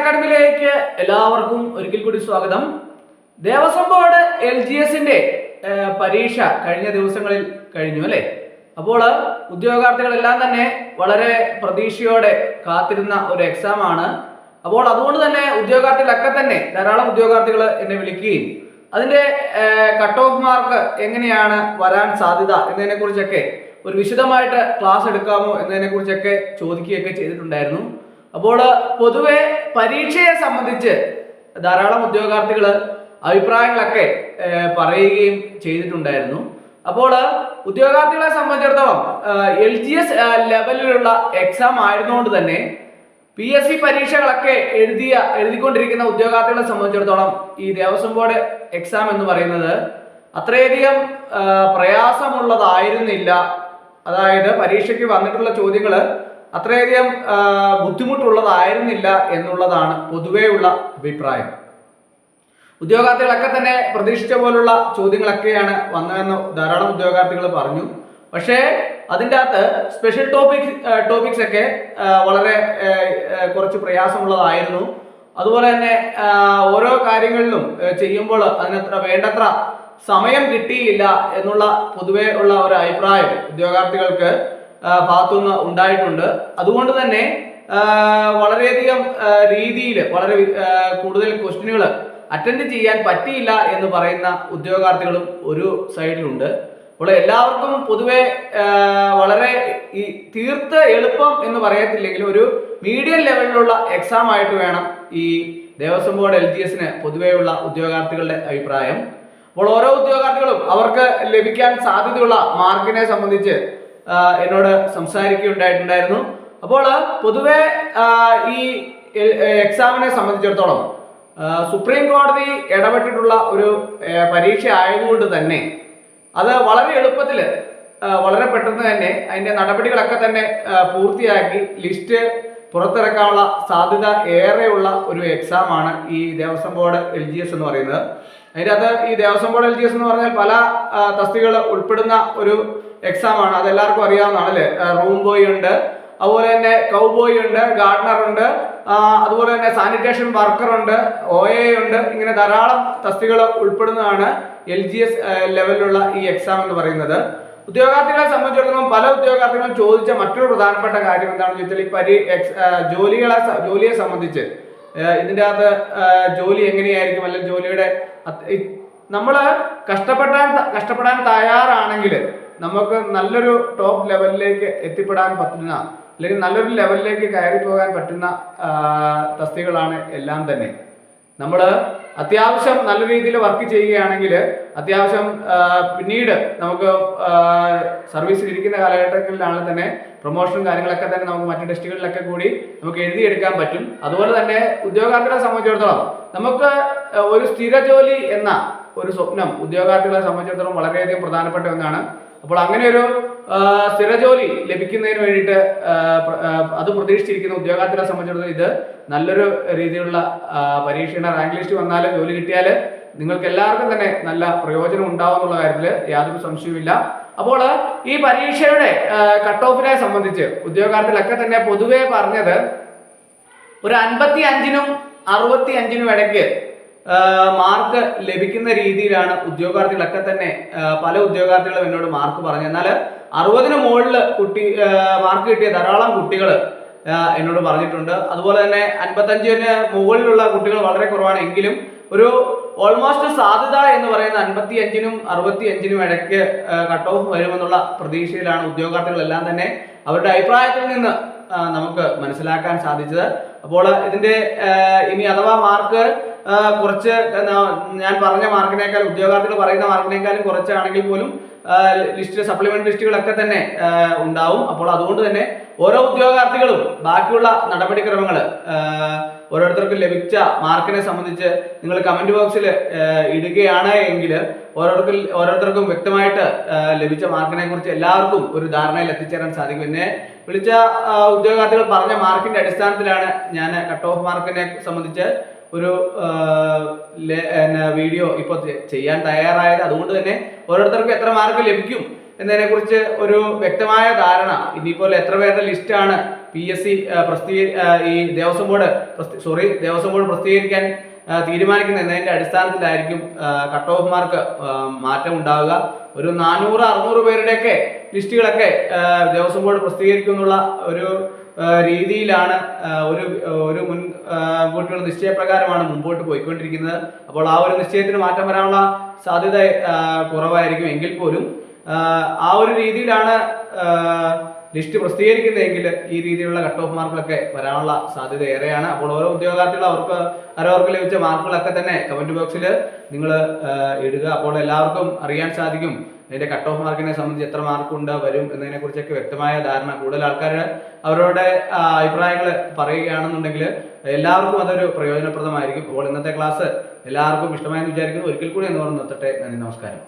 അക്കാഡമിയിലേക്ക് എല്ലാവർക്കും ഒരിക്കൽ കൂടി സ്വാഗതം. ദേവസ്വം ബോർഡ് LGSന്റെ പരീക്ഷ കഴിഞ്ഞ ദിവസങ്ങളിൽ കഴിഞ്ഞു അല്ലേ? അപ്പോൾ ഉദ്യോഗാർത്ഥികളെല്ലാം തന്നെ വളരെ പ്രതീക്ഷയോടെ കാത്തിരുന്ന ഒരു എക്സാം ആണ്. അപ്പോൾ അതുകൊണ്ട് തന്നെ ഉദ്യോഗാർത്ഥികളൊക്കെ തന്നെ ധാരാളം ഉദ്യോഗാർത്ഥികൾ എന്നെ വിളിക്കുകയും അതിന്റെ കട്ട് ഓഫ് മാർക്ക് എങ്ങനെയാണ് വരാൻ സാധ്യത എന്നതിനെ കുറിച്ചൊക്കെ ഒരു വിശദമായിട്ട് ക്ലാസ് എടുക്കാമോ എന്നതിനെ കുറിച്ചൊക്കെ ചോദിക്കുകയൊക്കെ ചെയ്തിട്ടുണ്ടായിരുന്നു. അപ്പോൾ പൊതുവെ പരീക്ഷയെ സംബന്ധിച്ച് ധാരാളം ഉദ്യോഗാർത്ഥികൾ അഭിപ്രായങ്ങളൊക്കെ പറയുകയും ചെയ്തിട്ടുണ്ടായിരുന്നു. അപ്പോൾ ഉദ്യോഗാർത്ഥികളെ സംബന്ധിച്ചിടത്തോളം LGS ലെവലിലുള്ള എക്സാം ആയിരുന്നുകൊണ്ട് തന്നെ PSC പരീക്ഷകളൊക്കെ എഴുതിക്കൊണ്ടിരിക്കുന്ന ഉദ്യോഗാർത്ഥികളെ സംബന്ധിച്ചിടത്തോളം ഈ ദേവസ്വം ബോർഡ് എക്സാം എന്ന് പറയുന്നത് അത്രയധികം പ്രയാസമുള്ളതായിരുന്നില്ല. അതായത് പരീക്ഷയ്ക്ക് വന്നിട്ടുള്ള ചോദ്യങ്ങൾ അത്രയധികം ബുദ്ധിമുട്ടുള്ളതായിരുന്നില്ല എന്നുള്ളതാണ് പൊതുവെയുള്ള അഭിപ്രായം. ഉദ്യോഗാർത്ഥികളൊക്കെ തന്നെ പ്രതീക്ഷിച്ച പോലുള്ള ചോദ്യങ്ങളൊക്കെയാണ് വന്നതെന്ന് ധാരാളം ഉദ്യോഗാർത്ഥികൾ പറഞ്ഞു. പക്ഷേ അതിൻ്റെ അകത്ത് സ്പെഷ്യൽ ടോപ്പിക്സ് ഒക്കെ വളരെ കുറച്ച് പ്രയാസമുള്ളതായിരുന്നു. അതുപോലെ തന്നെ ഓരോ കാര്യങ്ങളിലും ചെയ്യുമ്പോൾ അതിനത്ര വേണ്ടത്ര സമയം കിട്ടിയില്ല എന്നുള്ള പൊതുവെ ഉള്ള ഒരു അഭിപ്രായം ഉദ്യോഗാർത്ഥികൾക്ക് ഭാഗത്തുനിന്ന് ഉണ്ടായിട്ടുണ്ട്. അതുകൊണ്ട് തന്നെ വളരെയധികം രീതിയിൽ വളരെ കൂടുതൽ ക്വസ്റ്റ്യനുകൾ അറ്റൻഡ് ചെയ്യാൻ പറ്റിയില്ല എന്ന് പറയുന്ന ഉദ്യോഗാർത്ഥികളും ഒരു സൈഡിലുണ്ട്. അപ്പോൾ എല്ലാവർക്കും പൊതുവെ വളരെ ഈ തീർത്ത് എളുപ്പം എന്ന് പറയത്തില്ലെങ്കിലും ഒരു മീഡിയം ലെവലിലുള്ള എക്സാം ആയിട്ട് വേണം ഈ ദേവസ്വം ബോർഡ് LGSന് പൊതുവെയുള്ള ഉദ്യോഗാർത്ഥികളുടെ അഭിപ്രായം. അപ്പോൾ ഓരോ ഉദ്യോഗാർത്ഥികളും അവർക്ക് ലഭിക്കാൻ സാധ്യതയുള്ള മാർക്കിനെ സംബന്ധിച്ച് എന്നോട് സംസാരിക്കുകയുണ്ടായിട്ടുണ്ടായിരുന്നു. അപ്പോൾ പൊതുവെ ഈ എക്സാമിനെ സംബന്ധിച്ചിടത്തോളം സുപ്രീം കോടതി ഇടപെട്ടിട്ടുള്ള ഒരു പരീക്ഷ ആയതുകൊണ്ട് തന്നെ അത് വളരെ എളുപ്പത്തിൽ വളരെ പെട്ടെന്ന് തന്നെ അതിൻ്റെ നടപടികളൊക്കെ തന്നെ പൂർത്തിയാക്കി ലിസ്റ്റ് പുറത്തിറക്കാനുള്ള സാധ്യത ഏറെയുള്ള ഒരു എക്സാമാണ് ഈ ദേവസ്വം ബോർഡ് LGS എന്ന് പറയുന്നത്. അതിൻ്റെ അത് ഈ ദേവസ്വം ബോർഡ് LGS എന്ന് പറഞ്ഞാൽ പല തസ്തികകൾ ഉൾപ്പെടുന്ന ഒരു എക്സാമാണ്. അതെല്ലാവർക്കും അറിയാവുന്നതാണ് അല്ലേ? റൂം ബോയ് ഉണ്ട്, അതുപോലെ തന്നെ കൗബോയ് ഉണ്ട്, ഗാർഡനർ ഉണ്ട്, അതുപോലെ തന്നെ സാനിറ്റേഷൻ വർക്കർ ഉണ്ട്, OA ഉണ്ട്. ഇങ്ങനെ ധാരാളം തസ്തികകൾ ഉൾപ്പെടുന്നതാണ് LGS ലെവലിലുള്ള ഈ എക്സാം എന്ന് പറയുന്നത്. ഉദ്യോഗാർത്ഥികളെ സംബന്ധിച്ചിടത്തോളം പല ഉദ്യോഗാർത്ഥികളും ചോദിച്ച മറ്റൊരു പ്രധാനപ്പെട്ട കാര്യം എന്താണെന്ന് ചോദിച്ചാൽ ഈ ജോലിയെ സംബന്ധിച്ച് ഇതിൻ്റെ അകത്ത് ജോലി എങ്ങനെയായിരിക്കും, അല്ലെങ്കിൽ ജോലിയുടെ നമ്മൾ കഷ്ടപ്പെടാൻ തയ്യാറാണെങ്കിൽ നമുക്ക് നല്ലൊരു ടോപ്പ് ലെവലിലേക്ക് എത്തിപ്പെടാൻ പറ്റുന്ന അല്ലെങ്കിൽ നല്ലൊരു ലെവലിലേക്ക് കയറി പോകാൻ പറ്റുന്ന തസ്തികകളാണ് എല്ലാം തന്നെ. നമ്മൾ അത്യാവശ്യം നല്ല രീതിയിൽ വർക്ക് ചെയ്യുകയാണെങ്കിൽ അത്യാവശ്യം പിന്നീട് നമുക്ക് സർവീസിൽ ഇരിക്കുന്ന കാലഘട്ടങ്ങളിലാണ് തന്നെ പ്രൊമോഷനും കാര്യങ്ങളൊക്കെ തന്നെ നമുക്ക് മറ്റു ടെസ്റ്റുകളിലൊക്കെ കൂടി നമുക്ക് എഴുതിയെടുക്കാൻ പറ്റും. അതുപോലെ തന്നെ ഉദ്യോഗാർത്ഥികളെ സംബന്ധിച്ചിടത്തോളം നമുക്ക് ഒരു സ്ഥിര ജോലി എന്ന ഒരു സ്വപ്നം ഉദ്യോഗാർത്ഥികളെ സംബന്ധിച്ചിടത്തോളം വളരെയധികം പ്രധാനപ്പെട്ട ഒന്നാണ്. അപ്പോൾ അങ്ങനെ ഒരു സ്ഥിരജോലി ലഭിക്കുന്നതിന് വേണ്ടിയിട്ട് അത് പ്രതീക്ഷിച്ചിരിക്കുന്ന ഉദ്യോഗാർത്ഥികളെ സംബന്ധിച്ചിടത്തോളം ഇത് നല്ലൊരു രീതിയിലുള്ള പരീക്ഷയുടെ റാങ്ക് ലിസ്റ്റ് വന്നാൽ ജോലി കിട്ടിയാൽ നിങ്ങൾക്ക് എല്ലാവർക്കും തന്നെ നല്ല പ്രയോജനം ഉണ്ടാവും എന്നുള്ള കാര്യത്തിൽ യാതൊരു സംശയവുമില്ല. അപ്പോൾ ഈ പരീക്ഷയുടെ കട്ട് ഓഫിനെ സംബന്ധിച്ച് ഉദ്യോഗാർത്ഥികളൊക്കെ തന്നെ പൊതുവെ പറഞ്ഞത് ഒരു 55-നും 65-നും ഇടയ്ക്ക് മാർക്ക് ലഭിക്കുന്ന രീതിയിലാണ് ഉദ്യോഗാർത്ഥികളൊക്കെ തന്നെ പല ഉദ്യോഗാർത്ഥികളും എന്നോട് മാർക്ക് പറഞ്ഞു. എന്നാൽ 60-ന് മുകളിൽ മാർക്ക് കിട്ടിയ ധാരാളം കുട്ടികൾ എന്നോട് പറഞ്ഞിട്ടുണ്ട്. അതുപോലെ തന്നെ 55-ന് മുകളിലുള്ള കുട്ടികൾ വളരെ കുറവാണ്. എങ്കിലും ഒരു ഓൾമോസ്റ്റ് സാധ്യത എന്ന് പറയുന്ന 55-നും 65-നും ഇടയ്ക്ക് കട്ട് ഓഫ് വരുമെന്നുള്ള പ്രതീക്ഷയിലാണ് ഉദ്യോഗാർത്ഥികളെല്ലാം തന്നെ അവരുടെ അഭിപ്രായത്തിൽ നിന്ന് നമുക്ക് മനസ്സിലാക്കാൻ സാധിച്ചത്. അപ്പോൾ ഇതിന്റെ ഇനി അഥവാ മാർക്ക് കുറച്ച് ഞാൻ പറഞ്ഞ മാർക്കിനേക്കാൾ ഉദ്യോഗാർത്ഥികൾ പറയുന്ന മാർക്കിനേക്കാളും കുറച്ചാണെങ്കിൽ പോലും സപ്ലിമെന്റ് ലിസ്റ്റുകളൊക്കെ തന്നെ ഉണ്ടാവും. അപ്പോൾ അതുകൊണ്ട് തന്നെ ഓരോ ഉദ്യോഗാർത്ഥികളും ബാക്കിയുള്ള നടപടിക്രമങ്ങൾ ഓരോരുത്തർക്കും ലഭിച്ച മാർക്കിനെ സംബന്ധിച്ച് നിങ്ങൾ കമന്റ് ബോക്സിൽ ഇടുകയാണ് എങ്കിൽ ഓരോരുത്തർക്കും വ്യക്തമായിട്ട് ലഭിച്ച മാർക്കിനെ കുറിച്ച് എല്ലാവർക്കും ഒരു ധാരണയിൽ എത്തിച്ചേരാൻ സാധിക്കും. എന്നെ വിളിച്ച ഉദ്യോഗാർത്ഥികൾ പറഞ്ഞ മാർക്കിന്റെ അടിസ്ഥാനത്തിലാണ് ഞാൻ കട്ട് ഓഫ് മാർക്കിനെ സംബന്ധിച്ച് ഒരു വീഡിയോ ഇപ്പോൾ ചെയ്യാൻ തയ്യാറായത്. അതുകൊണ്ട് തന്നെ ഓരോരുത്തർക്കും എത്ര മാർക്ക് ലഭിക്കും എന്നതിനെ കുറിച്ച് ഒരു വ്യക്തമായ ധാരണ, ഇനിയിപ്പോൾ എത്ര പേരുടെ ലിസ്റ്റാണ് PSC ഈ ദേവസ്വം ബോർഡ് പ്രസിദ്ധീകരിക്കാൻ തീരുമാനിക്കുന്ന എന്നതിന്റെ അടിസ്ഥാനത്തിലായിരിക്കും കട്ട് ഓഫ് മാർക്ക് മാറ്റം ഉണ്ടാവുക. ഒരു 400-600 പേരുടെയൊക്കെ ലിസ്റ്റുകളൊക്കെ ദേവസ്വം ബോർഡ് പ്രസിദ്ധീകരിക്കുന്നുള്ള ഒരു രീതിയിലാണ് ഒരു മുൻകൂട്ടിയുള്ള നിശ്ചയപ്രകാരമാണ് മുമ്പോട്ട് പോയിക്കൊണ്ടിരിക്കുന്നത്. അപ്പോൾ ആ ഒരു നിശ്ചയത്തിന് മാറ്റം വരാനുള്ള സാധ്യത കുറവായിരിക്കും. എങ്കിൽ പോലും ആ ഒരു രീതിയിലാണ് ലിസ്റ്റ് പ്രസിദ്ധീകരിക്കുന്നതെങ്കിൽ ഈ രീതിയിലുള്ള കട്ട് ഓഫ് മാർക്കുകളൊക്കെ വരാനുള്ള സാധ്യത ഏറെയാണ്. അപ്പോൾ ഓരോ ഉദ്യോഗാർത്ഥികളും അവർക്ക് ലഭിച്ച മാർക്കുകളൊക്കെ തന്നെ കമന്റ് ബോക്സിൽ നിങ്ങൾ ഇടുക. അപ്പോൾ എല്ലാവർക്കും അറിയാൻ സാധിക്കും അതിന്റെ കട്ട് ഓഫ് മാർക്കിനെ സംബന്ധിച്ച് എത്ര മാർക്ക് വരും എന്നതിനെ കുറിച്ചൊക്കെ വ്യക്തമായ ധാരണ. കൂടുതൽ ആൾക്കാർ അവരുടെ അഭിപ്രായങ്ങൾ പറയുകയാണെന്നുണ്ടെങ്കിൽ എല്ലാവർക്കും അതൊരു പ്രയോജനപ്രദമായിരിക്കും. അപ്പോൾ ഇന്നത്തെ ക്ലാസ് എല്ലാവർക്കും ഇഷ്ടമായെന്ന് വിചാരിക്കുന്നു. ഒരിക്കൽ കൂടി എന്ന് പറഞ്ഞു നിർത്തട്ടെ. നന്ദി, നമസ്കാരം.